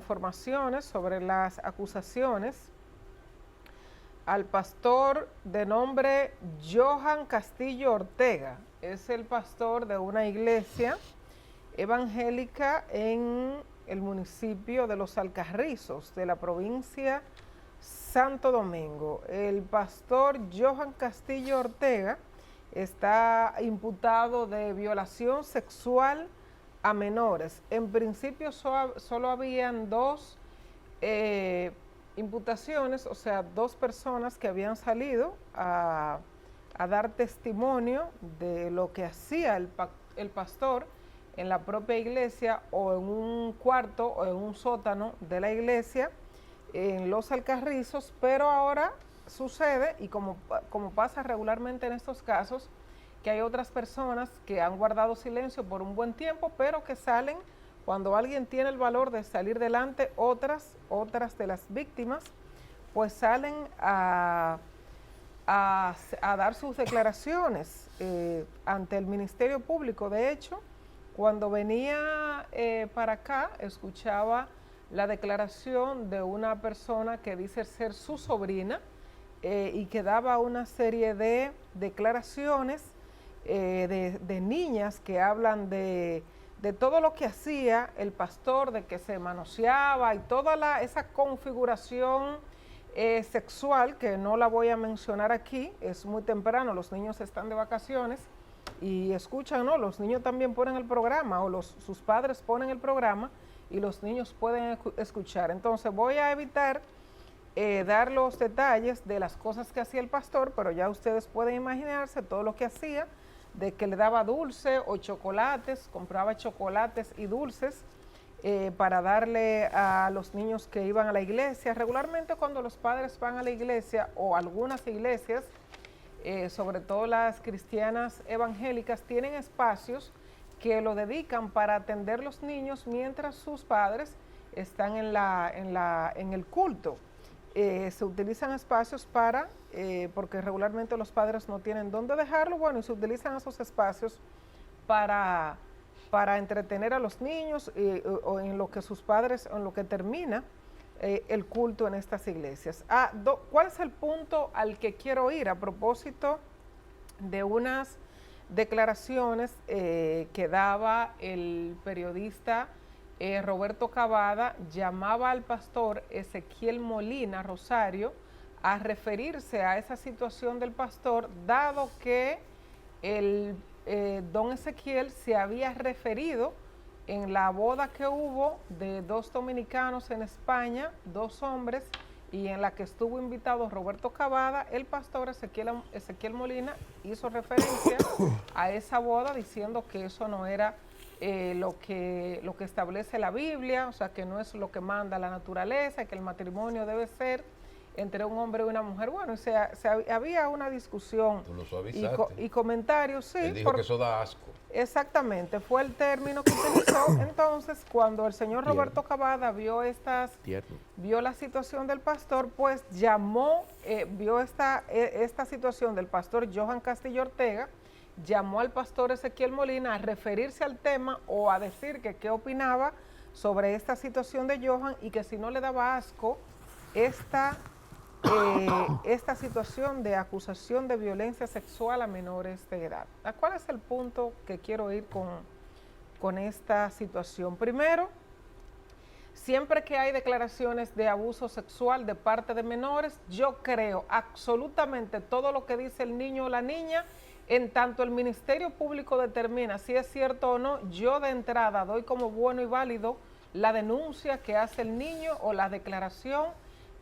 informaciones sobre las acusaciones al pastor de nombre Johan Castillo Ortega. Es el pastor de una iglesia evangélica en el municipio de Los Alcarrizos, de la provincia Santo Domingo. El pastor Johan Castillo Ortega está imputado de violación sexual a menores. En principio solo habían dos imputaciones, o sea, dos personas que habían salido a dar testimonio de lo que hacía el pastor en la propia iglesia o en un cuarto o en un sótano de la iglesia en Los Alcarrizos, pero ahora sucede, y como pasa regularmente en estos casos, que hay otras personas que han guardado silencio por un buen tiempo, pero que salen cuando alguien tiene el valor de salir delante. Otras de las víctimas pues salen a dar sus declaraciones ante el Ministerio Público. De hecho, cuando venía para acá, escuchaba la declaración de una persona que dice ser su sobrina y que daba una serie de declaraciones de niñas que hablan de todo lo que hacía el pastor, de que se manoseaba y toda esa configuración sexual, que no la voy a mencionar aquí, es muy temprano, los niños están de vacaciones y escuchan, ¿no? Los niños también ponen el programa o sus padres ponen el programa y los niños pueden escuchar. Entonces voy a evitar dar los detalles de las cosas que hacía el pastor, pero ya ustedes pueden imaginarse todo lo que hacía, de que le daba dulce o chocolates, compraba chocolates y dulces para darle a los niños que iban a la iglesia. Regularmente cuando los padres van a la iglesia, o algunas iglesias, sobre todo las cristianas evangélicas, tienen espacios que lo dedican para atender los niños mientras sus padres están en el culto. Se utilizan espacios porque regularmente los padres no tienen dónde dejarlo, bueno, y se utilizan esos espacios para entretener a los niños o en lo que sus padres, en lo que termina el culto en estas iglesias. ¿Cuál es el punto al que quiero ir a propósito de unas declaraciones que daba el periodista Roberto Cavada? Llamaba al pastor Ezequiel Molina Rosario a referirse a esa situación del pastor, dado que el don Ezequiel se había referido en la boda que hubo de dos dominicanos en España, dos hombres, y en la que estuvo invitado Roberto Cavada. El pastor Ezequiel Molina hizo referencia a esa boda diciendo que eso no era lo que establece la Biblia, o sea, que no es lo que manda la naturaleza, que el matrimonio debe ser entre un hombre y una mujer. Bueno, había una discusión y comentarios, sí. Él dijo que eso da asco. Exactamente, fue el término que utilizó. Entonces, cuando el señor Roberto Cavada vio la situación del pastor, pues vio esta situación del pastor Johan Castillo Ortega, llamó al pastor Ezequiel Molina a referirse al tema o a decir que qué opinaba sobre esta situación de Johan y que si no le daba asco esta situación de acusación de violencia sexual a menores de edad. ¿Cuál es el punto que quiero ir con esta situación? Primero, siempre que hay declaraciones de abuso sexual de parte de menores, yo creo absolutamente todo lo que dice el niño o la niña. En tanto el Ministerio Público determina si es cierto o no, yo de entrada doy como bueno y válido la denuncia que hace el niño o la declaración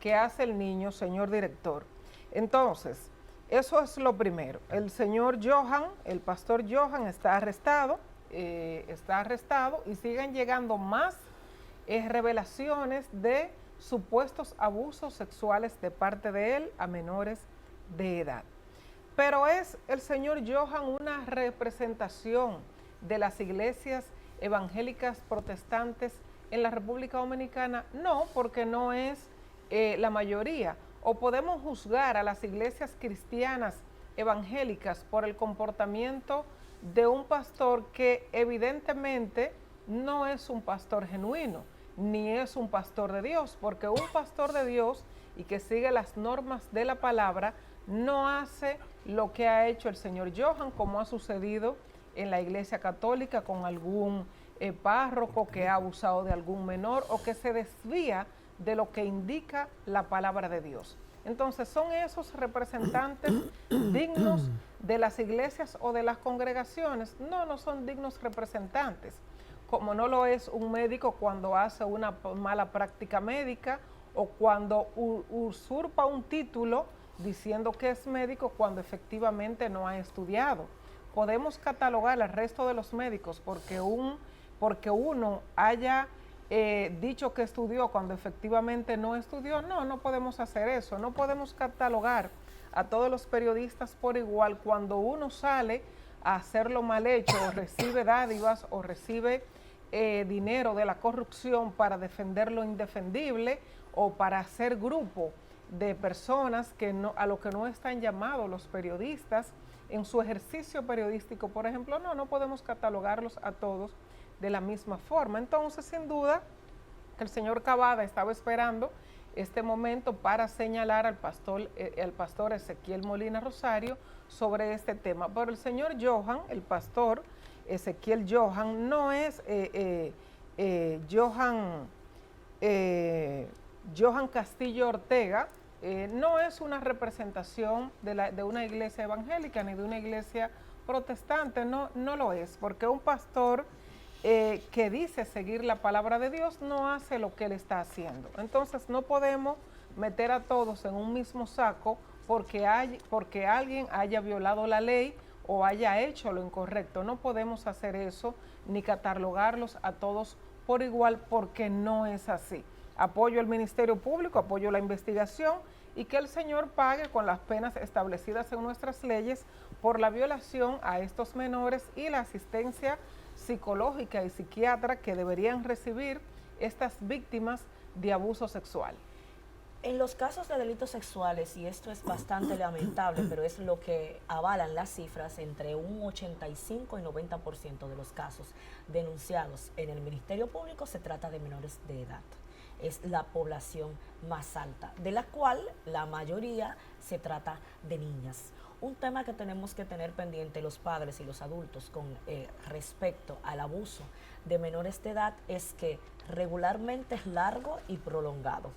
que hace el niño, señor director. Entonces, eso es lo primero. El señor Johan, el pastor Johan, está arrestado y siguen llegando más revelaciones de supuestos abusos sexuales de parte de él a menores de edad. Pero ¿es el señor Johan una representación de las iglesias evangélicas protestantes en la República Dominicana? No, porque no es la mayoría. O podemos juzgar a las iglesias cristianas evangélicas por el comportamiento de un pastor que evidentemente no es un pastor genuino. ni es un pastor de Dios, porque un pastor de Dios y que sigue las normas de la palabra no hace lo que ha hecho el señor Johan, como ha sucedido en la Iglesia Católica con algún párroco que ha abusado de algún menor o que se desvía de lo que indica la palabra de Dios. Entonces, ¿son esos representantes dignos de las iglesias o de las congregaciones? No, no son dignos representantes, como no lo es un médico cuando hace una mala práctica médica o cuando usurpa un título diciendo que es médico cuando efectivamente no ha estudiado. Podemos catalogar al resto de los médicos porque uno haya dicho que estudió cuando efectivamente no estudió. No, no podemos hacer eso. No podemos catalogar a todos los periodistas por igual cuando uno sale a hacerlo mal hecho o recibe dádivas o recibe dinero de la corrupción para defender lo indefendible o para hacer grupo de personas que no, a lo que no están llamados los periodistas en su ejercicio periodístico, por ejemplo. No, no podemos catalogarlos a todos de la misma forma. Entonces, sin duda, el señor Cavada estaba esperando este momento para señalar al pastor Ezequiel Molina Rosario sobre este tema. Pero el señor Johan, el pastor Ezequiel Johan, no es Johan Castillo Ortega, no es una representación de una iglesia evangélica ni de una iglesia protestante, no, no lo es, porque un pastor que dice seguir la palabra de Dios no hace lo que él está haciendo. Entonces no podemos meter a todos en un mismo saco porque alguien haya violado la ley o haya hecho lo incorrecto. No podemos hacer eso ni catalogarlos a todos por igual porque no es así. Apoyo al Ministerio Público, apoyo la investigación y que el Señor pague con las penas establecidas en nuestras leyes por la violación a estos menores y la asistencia psicológica y psiquiatra que deberían recibir estas víctimas de abuso sexual. En los casos de delitos sexuales, y esto es bastante lamentable, pero es lo que avalan las cifras, entre un 85 y 90% de los casos denunciados en el Ministerio Público se trata de menores de edad. Es la población más alta, de la cual la mayoría se trata de niñas. Un tema que tenemos que tener pendiente los padres y los adultos con respecto al abuso de menores de edad es que regularmente es largo y prolongado.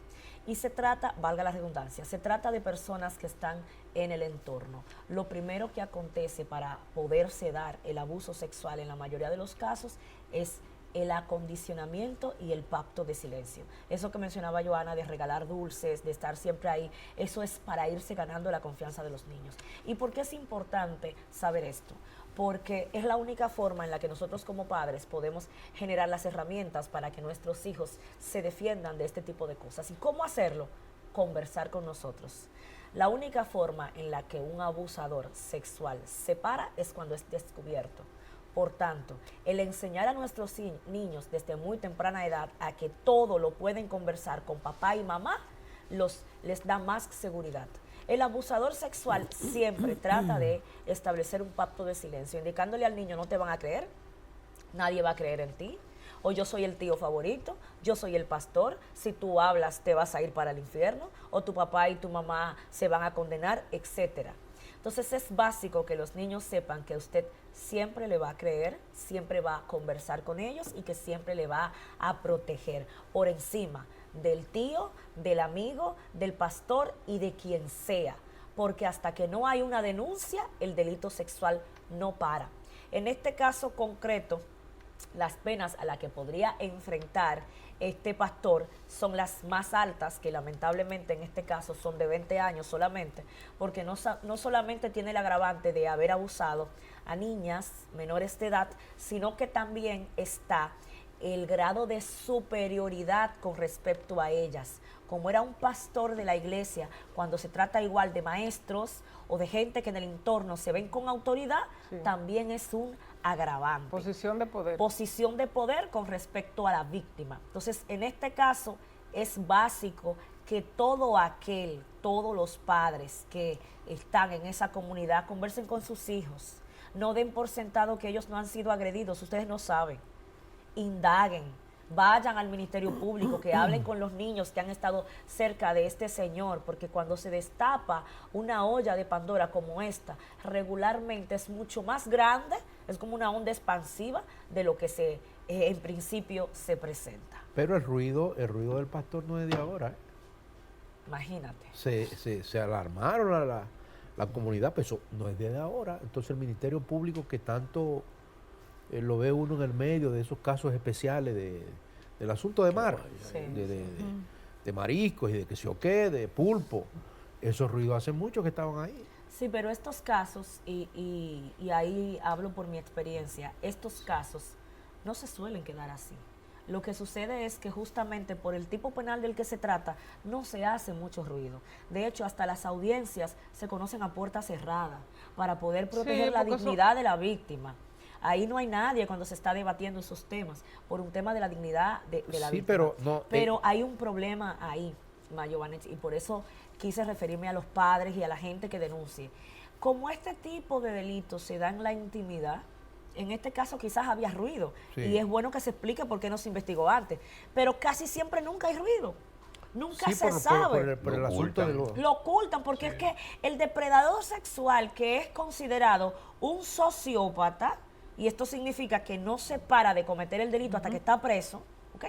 Y se trata, valga la redundancia, se trata de personas que están en el entorno. Lo primero que acontece para poderse dar el abuso sexual en la mayoría de los casos es el acondicionamiento y el pacto de silencio. Eso que mencionaba Joana de regalar dulces, de estar siempre ahí, eso es para irse ganando la confianza de los niños. ¿Y por qué es importante saber esto? Porque es la única forma en la que nosotros como padres podemos generar las herramientas para que nuestros hijos se defiendan de este tipo de cosas. ¿Y cómo hacerlo? Conversar con nosotros. La única forma en la que un abusador sexual se para es cuando es descubierto. Por tanto, el enseñar a nuestros niños desde muy temprana edad a que todo lo pueden conversar con papá y mamá, les da más seguridad. El abusador sexual siempre trata de establecer un pacto de silencio, indicándole al niño: no te van a creer, nadie va a creer en ti, o yo soy el tío favorito, yo soy el pastor, si tú hablas te vas a ir para el infierno, o tu papá y tu mamá se van a condenar, etcétera. Entonces es básico que los niños sepan que usted siempre le va a creer, siempre va a conversar con ellos y que siempre le va a proteger por encima del tío, del amigo, del pastor y de quien sea. Porque hasta que no hay una denuncia, el delito sexual no para. En este caso concreto, las penas a las que podría enfrentar este pastor son las más altas, que lamentablemente en este caso son de 20 años solamente, porque no solamente tiene el agravante de haber abusado a niñas menores de edad, sino que también está el grado de superioridad con respecto a ellas. Como era un pastor de la iglesia, cuando se trata igual de maestros o de gente que en el entorno se ven con autoridad, sí, también es un agravante. Posición de poder. Posición de poder con respecto a la víctima. Entonces, en este caso, es básico que todos los padres que están en esa comunidad conversen con sus hijos. No den por sentado que ellos no han sido agredidos, ustedes no saben. Indaguen, vayan al Ministerio Público, que hablen con los niños que han estado cerca de este señor, porque cuando se destapa una olla de Pandora como esta, regularmente es mucho más grande, es como una onda expansiva de lo que en principio se presenta. Pero el ruido del pastor no es de ahora. Imagínate. Se alarmaron la comunidad, pero eso no es de ahora. Entonces el Ministerio Público, que tanto lo ve uno en el medio de esos casos especiales del asunto de mar, Sí. de mariscos y de que se o qué, de pulpo, esos ruidos hace mucho que estaban ahí. Sí, pero estos casos, y ahí hablo por mi experiencia, estos casos no se suelen quedar así. Lo que sucede es que justamente por el tipo penal del que se trata, no se hace mucho ruido. De hecho, hasta las audiencias se conocen a puerta cerrada para poder proteger la dignidad de la víctima. Ahí no hay nadie cuando se está debatiendo esos temas, por un tema de la dignidad de la víctima. Pero hay un problema ahí, Mayo Vanetti, y por eso quise referirme a los padres y a la gente que denuncie. Como este tipo de delitos se da en la intimidad, en este caso quizás había ruido, sí, y es bueno que se explique por qué no se investigó antes, pero casi siempre nunca hay ruido. Nunca se sabe. Por el asunto de lo ocultan porque es que el depredador sexual, que es considerado un sociópata, y esto significa que no se para de cometer el delito hasta que está preso, ¿ok?,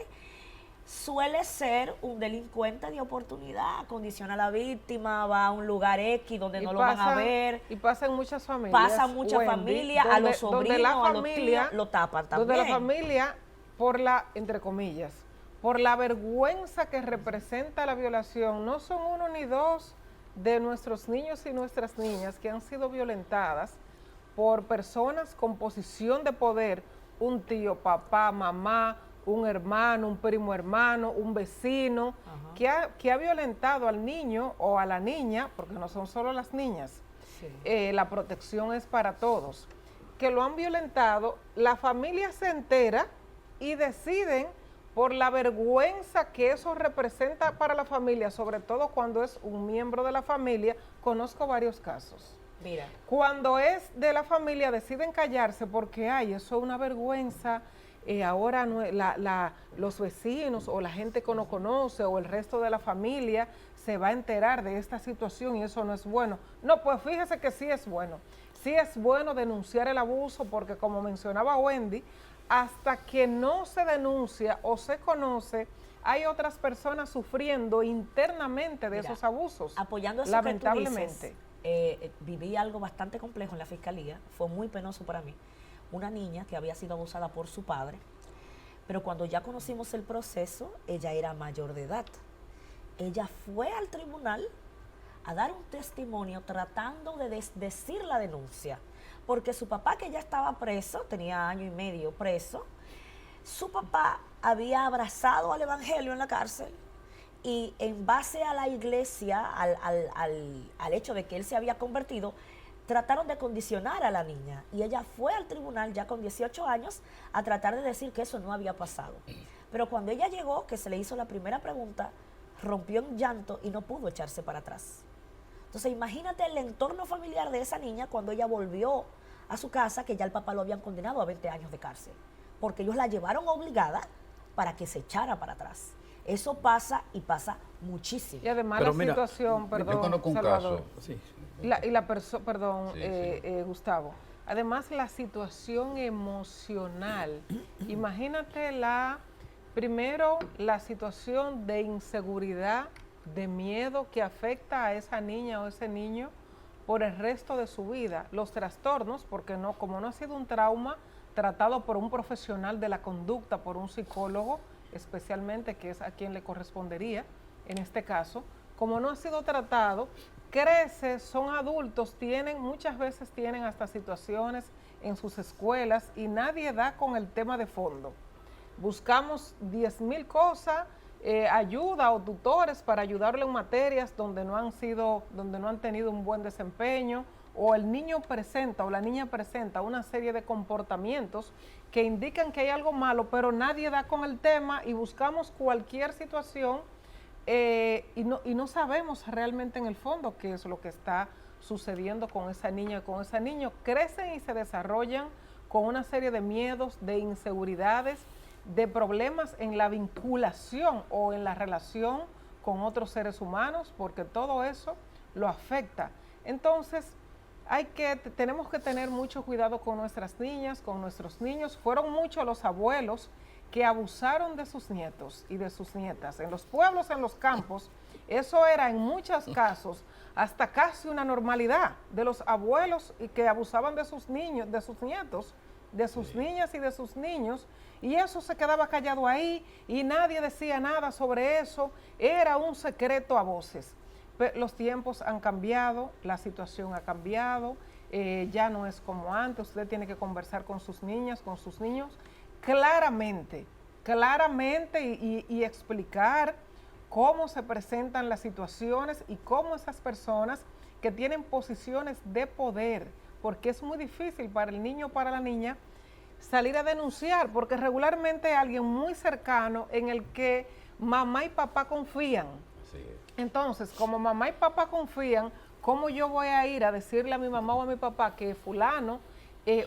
suele ser un delincuente de oportunidad, condiciona a la víctima, va a un lugar X donde no lo van a ver. Y pasa en muchas familias. Pasa en muchas familias, a los sobrinos, a los tíos, lo tapan también. Donde la familia, por la, entre comillas, por la vergüenza que representa la violación, no son uno ni dos de nuestros niños y nuestras niñas que han sido violentadas por personas con posición de poder, un tío, papá, mamá, un hermano, un primo hermano, un vecino, que ha violentado al niño o a la niña, porque no son solo las niñas, sí, la protección es para todos, que lo han violentado, la familia se entera y deciden, por la vergüenza que eso representa para la familia, sobre todo cuando es un miembro de la familia, conozco varios casos. Mira. Cuando es de la familia deciden callarse porque, ay, eso es una vergüenza, ahora no, los vecinos o la gente que no conoce o el resto de la familia se va a enterar de esta situación y eso no es bueno. No, pues fíjese que sí es bueno. Sí es bueno denunciar el abuso porque, como mencionaba Wendy, hasta que no se denuncia o se conoce, hay otras personas sufriendo internamente de esos abusos. Apoyando eso, lamentablemente. Que tú dices, viví algo bastante complejo en la fiscalía, fue muy penoso para mí. Una niña que había sido abusada por su padre, pero cuando ya conocimos el proceso, ella era mayor de edad. Ella fue al tribunal a dar un testimonio tratando de decir la denuncia, porque su papá, que ya estaba preso, tenía 1 año y medio preso, su papá había abrazado al evangelio en la cárcel y en base a la iglesia, al hecho de que él se había convertido, trataron de condicionar a la niña y ella fue al tribunal ya con 18 años a tratar de decir que eso no había pasado. Pero cuando ella llegó, que se le hizo la primera pregunta, rompió en llanto y no pudo echarse para atrás. Entonces imagínate el entorno familiar de esa niña cuando ella volvió a su casa, que ya el papá lo habían condenado a 20 años de cárcel, porque ellos la llevaron obligada para que se echara para atrás. Eso pasa y pasa muchísimo. Y además la situación, perdón, yo conozco un Salvador, caso. Sí. Gustavo, además la situación emocional, imagínate primero la situación de inseguridad, de miedo que afecta a esa niña o ese niño por el resto de su vida, los trastornos, porque como no ha sido un trauma tratado por un profesional de la conducta, por un psicólogo especialmente, que es a quien le correspondería en este caso, como no ha sido tratado, crece, son adultos, muchas veces tienen hasta situaciones en sus escuelas y nadie da con el tema de fondo. Buscamos 10,000 cosas, ayuda o tutores para ayudarle en materias donde no han tenido un buen desempeño, o el niño presenta o la niña presenta una serie de comportamientos que indican que hay algo malo, pero nadie da con el tema y buscamos cualquier situación y no sabemos realmente en el fondo qué es lo que está sucediendo con esa niña y con ese niño. Crecen y se desarrollan con una serie de miedos, de inseguridades, de problemas en la vinculación o en la relación con otros seres humanos, porque todo eso lo afecta. Entonces, tenemos que tener mucho cuidado con nuestras niñas, con nuestros niños. Fueron muchos los abuelos que abusaron de sus nietos y de sus nietas. En los pueblos, en los campos, eso era en muchos casos hasta casi una normalidad de los abuelos y que abusaban de sus niños, de sus nietos, de sus niñas y de sus niños, y eso se quedaba callado ahí y nadie decía nada sobre eso, era un secreto a voces. Pero los tiempos han cambiado, la situación ha cambiado, ya no es como antes, usted tiene que conversar con sus niñas, con sus niños, claramente y explicar cómo se presentan las situaciones y cómo esas personas que tienen posiciones de poder, porque es muy difícil para el niño o para la niña salir a denunciar, porque regularmente hay alguien muy cercano en el que mamá y papá confían. Así es. Entonces, como mamá y papá confían, ¿cómo yo voy a ir a decirle a mi mamá o a mi papá que fulano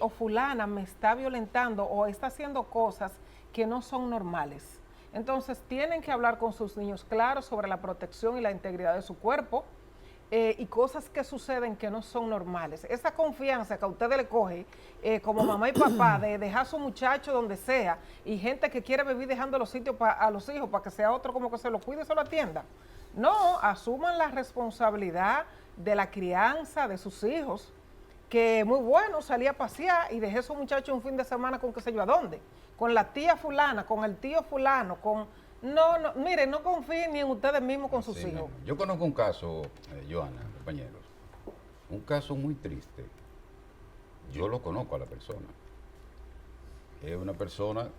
o fulana me está violentando o está haciendo cosas que no son normales? Entonces, tienen que hablar con sus niños, claro, sobre la protección y la integridad de su cuerpo y cosas que suceden que no son normales. Esa confianza que a ustedes le coge como mamá y papá de dejar a su muchacho donde sea y gente que quiere vivir dejando los sitios a los hijos para que sea otro como que se lo cuide y se lo atienda. No, asuman la responsabilidad de la crianza de sus hijos, que muy bueno, salí a pasear y dejé a esos muchachos un fin de semana con qué sé yo a dónde, con la tía fulana, con el tío fulano, con... No, miren, no confíen ni en ustedes mismos con sus hijos. No. Yo conozco un caso, Johanna, compañeros, un caso muy triste. Yo lo conozco a la persona. Es una persona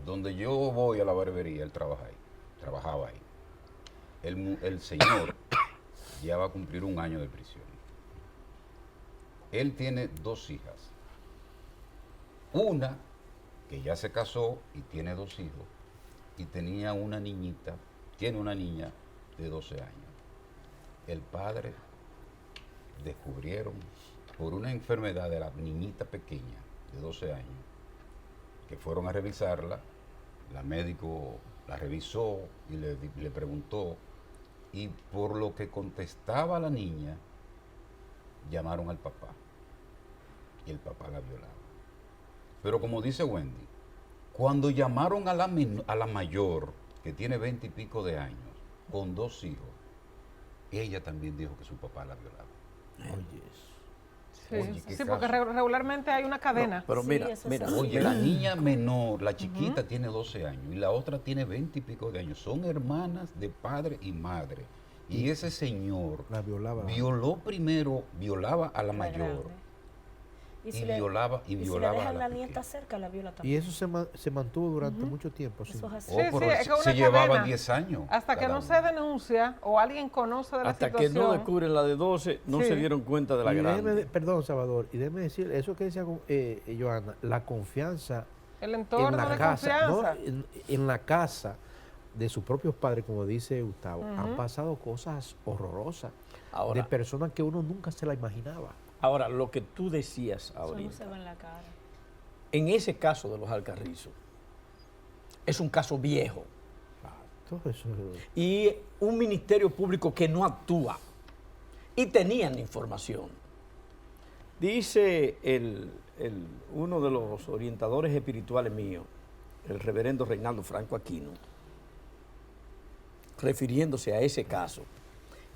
donde yo voy a la barbería, él trabajaba ahí. El señor ya va a cumplir 1 año de prisión. Él tiene 2 hijas. Una que ya se casó y tiene 2 hijos. Y tenía una niñita, tiene una niña de 12 años. El padre descubrieron por una enfermedad de la niñita pequeña de 12 años, que fueron a revisarla, la médico la revisó y le preguntó, y por lo que contestaba la niña, llamaron al papá, y el papá la violaba. Pero como dice Wendy, cuando llamaron a la mayor, que tiene 20 y pico de años, con 2 hijos, ella también dijo que su papá la violaba. Oye, Sí, porque regularmente hay una cadena. No, pero Sí, mira, eso mira. sí. Oye, la niña menor, la chiquita tiene 12 años y la otra tiene 20 y pico de años. Son hermanas de padre y madre. Y ese señor La violaba. violaba a la La mayor. grande. Y si violaba y si le a dejan la la nieta pequeña. cerca, la viola Y también. eso se mantuvo durante mucho tiempo. Eso es así. Oh, Sí, pero sí, es que una se llevaban cadena. 10 años. Hasta que cada no uno. se denuncia o alguien conoce de la Hasta que situación. no descubren la de 12, no Sí. se dieron cuenta de la Y grande. perdón, Salvador, y déjeme decir, eso que decía Johanna, la confianza El en entorno la de casa, ¿no? confianza. En la casa de sus propios padres, como dice Gustavo, han pasado cosas horrorosas Ahora, de personas que uno nunca se la imaginaba. ahora, lo que tú decías Eso no ahorita, se ve en la cara. en ese caso de los Alcarrizos, es un caso viejo Todo eso. y un ministerio público que no actúa y tenían información. Dice uno de los orientadores espirituales míos, el reverendo Reinaldo Franco Aquino, refiriéndose a ese caso,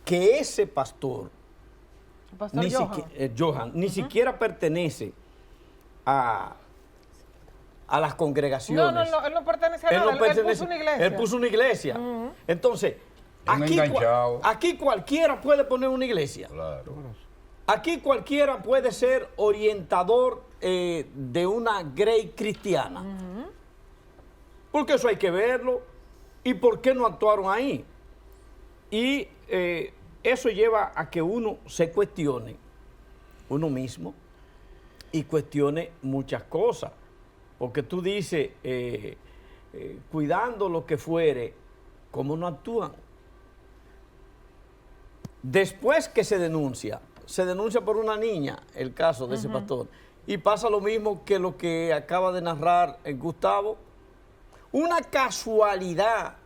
que ese pastor, El pastor Johan. Johan, ni siquiera pertenece a las congregaciones. No, él no pertenece a Él nada, no él pertenece- puso una iglesia. Él puso una iglesia. Entonces, Un enganchado. aquí cualquiera puede poner una iglesia. Claro. Aquí cualquiera puede ser orientador de una grey cristiana. Porque eso hay que verlo. ¿Y por qué no actuaron ahí? Y eso lleva a que uno se cuestione uno mismo y cuestione muchas cosas. Porque tú dices, cuidando lo que fuere, ¿cómo no actúan? Después que se denuncia por una niña, el caso de ese pastor, Y pasa lo mismo que lo que acaba de narrar Gustavo. Una casualidad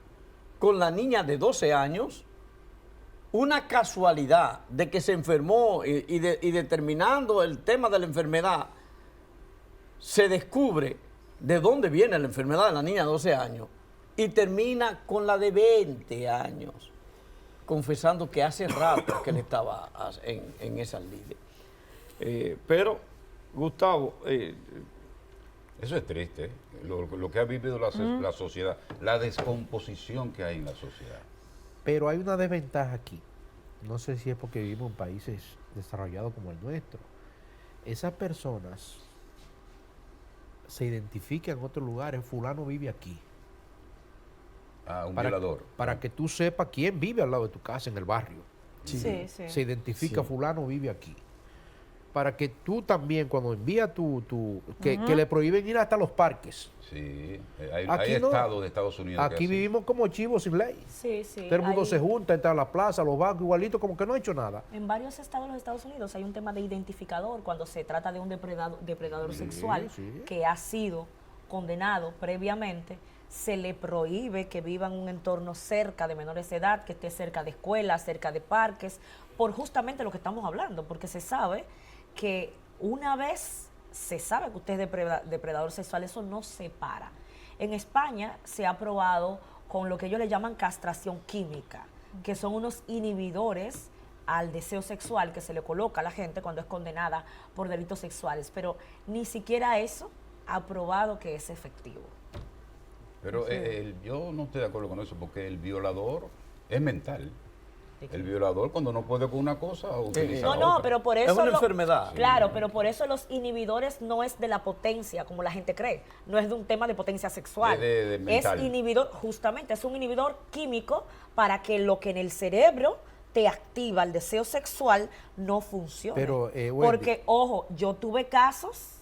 con la niña de 12 años, una casualidad de que se enfermó y determinando el tema de la enfermedad, se descubre de dónde viene la enfermedad de la niña de 12 años y termina con la de 20 años, confesando que hace rato que él estaba en esas lides. Pero, Gustavo, Eso es triste, lo que ha vivido la sociedad, la descomposición que hay en la sociedad. Pero hay una desventaja aquí. No sé si es porque vivimos en países desarrollados como el nuestro. Esas personas se identifican en otros lugares. Fulano vive aquí. Un Para, violador. para que tú sepas quién vive al lado de tu casa en el barrio. Sí, sí. Se identifica, Sí. fulano vive aquí. Para que tú también, cuando envías que le prohíben ir hasta los parques. Sí, hay Aquí no. estados de Estados Unidos que Aquí hacen. vivimos como chivos sin ley. Sí, sí. Todo el mundo Hay- se junta, entra a la plaza, a los bancos, igualito, como que no ha hecho nada. En varios estados de los Estados Unidos hay un tema de identificador cuando se trata de un depredador Sí, sexual sí. que ha sido condenado previamente. Se le prohíbe que viva en un entorno cerca de menores de edad, que esté cerca de escuelas, cerca de parques, por justamente lo que estamos hablando, porque se sabe que una vez se sabe que usted es depredador sexual, eso no se para. En España se ha probado con lo que ellos le llaman castración química, que son unos inhibidores al deseo sexual que se le coloca a la gente cuando es condenada por delitos sexuales, pero ni siquiera eso ha probado que es efectivo. Pero yo no estoy de acuerdo con eso porque el violador es mental. El violador cuando no puede con una cosa utiliza No, la no, otra. pero por Es eso... una enfermedad. Claro, pero por eso los inhibidores no es de la potencia, como la gente cree. No es de un tema de potencia sexual. De mental. Es inhibidor, justamente, es un inhibidor químico para que lo que en el cerebro te activa el deseo sexual no funcione. Pero, Wendy. Porque, ojo, yo tuve casos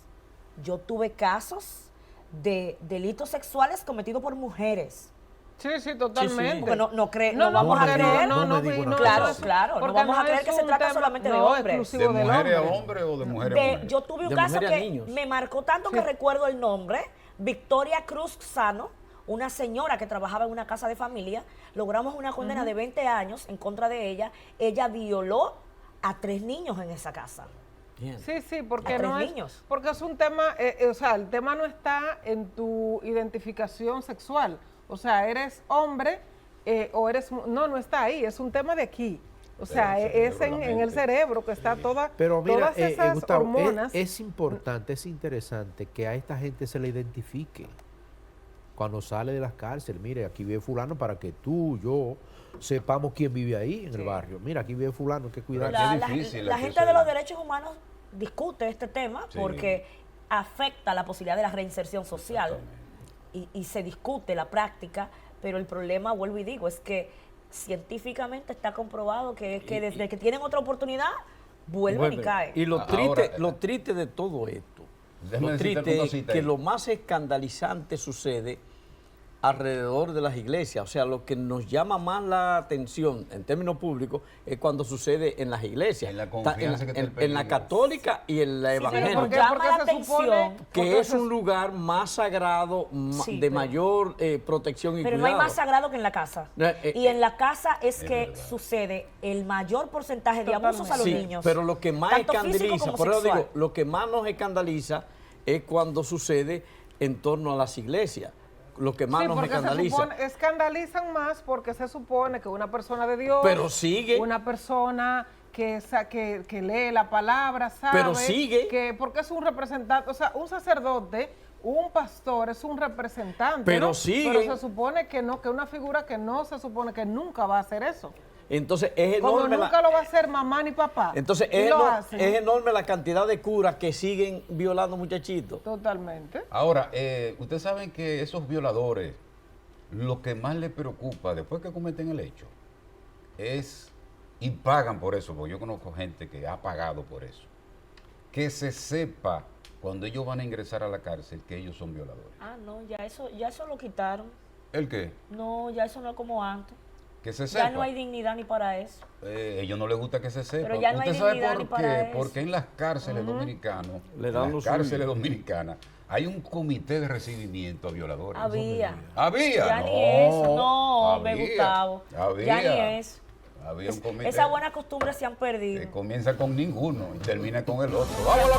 de delitos sexuales cometidos por mujeres. Sí, sí, totalmente. Porque no vamos a me creer. diga- no me diga una Claro, cosa. claro. No Porque vamos a no creer es que se un trata tema- solamente de no, hombres. exclusivo ¿De del mujeres a hombre. hombres o de mujeres a mujeres? Yo tuve un De caso mujeres a que niños. me marcó tanto que recuerdo el nombre, Victoria Cruz Sano, una señora que trabajaba en una casa de familia. Logramos una condena de 20 años en contra de ella. Ella violó a 3 niños en esa casa. Bien. Sí, sí, porque A 3 no es, niños. porque es un tema, o sea, el tema no está en tu identificación sexual. O sea, eres hombre o eres, no está ahí, es un tema de aquí. O sea, Del es cerebro, la en el mente. cerebro que está Pero mira, todas esas Gustavo, hormonas. es importante, es interesante que a esta gente se le identifique cuando sale de las cárceles. Mire, aquí vive fulano para que tú, yo, sepamos quién vive ahí en el barrio. Mira, aquí vive fulano, hay que cuidar. Pero La, es difícil, la es gente que de se- los derechos humanos discute este tema Sí. porque afecta la posibilidad de la reinserción social y se discute la práctica, pero el problema, vuelvo y digo, es que científicamente está comprobado que desde que tienen otra oportunidad, vuelven y caen. Y lo Ahora, triste de todo esto, déjame lo decirte triste una es cosita que ahí. lo más escandalizante sucede alrededor de las iglesias. O sea, lo que nos llama más la atención en términos públicos es cuando sucede en las iglesias. En la confianza que está el en la peligro. católica y en la Sí, evangélica. porque Porque llama la se supone atención, Que es un lugar más sagrado, Sí, de pero- mayor protección y pero no cuidado. hay más sagrado que en la casa. Y en la casa es que sucede el mayor porcentaje de abusos a los Sí, niños. pero lo que más tanto físico escandaliza, como por eso sexual. digo, lo que más nos escandaliza es cuando sucede en torno a las iglesias. Lo que más Sí, nos porque se escandaliza. supone, escandalizan más porque se supone que una persona de Dios, Pero sigue. una persona que lee la palabra, sabe, Pero sigue. que porque es un representante, o sea, un sacerdote, un pastor es un representante, Pero ¿no? sigue. Pero se supone que no, que una figura que no se supone que nunca va a hacer eso. Entonces es Como enorme. nunca lo va a hacer mamá ni papá. Entonces y es, lo hacen. es enorme la cantidad de curas que siguen violando muchachitos. Totalmente. Ahora, ustedes saben que esos violadores, lo que más les preocupa después que cometen el hecho es, y pagan por eso, porque yo conozco gente que ha pagado por eso, que se sepa cuando ellos van a ingresar a la cárcel que ellos son violadores. Ah, no, ya eso lo quitaron. ¿El qué? No, ya eso no es como antes. que se sepa. Ya no hay dignidad ni para eso. Ellos no les gusta que se sepa. Pero ya no hay ¿Usted sabe dignidad por ni para qué? eso. Porque en las cárceles dominicanas, Le dan en lo las suyo. cárceles dominicanas, hay un comité de recibimiento a violadores. Había. Había. Ya no, ni eso. No, hombre, había, Gustavo. Había. Ya ni eso. Había un comité. Esas buenas costumbres se han perdido. Que comienza con ninguno y termina con el otro. ¡Vamos a la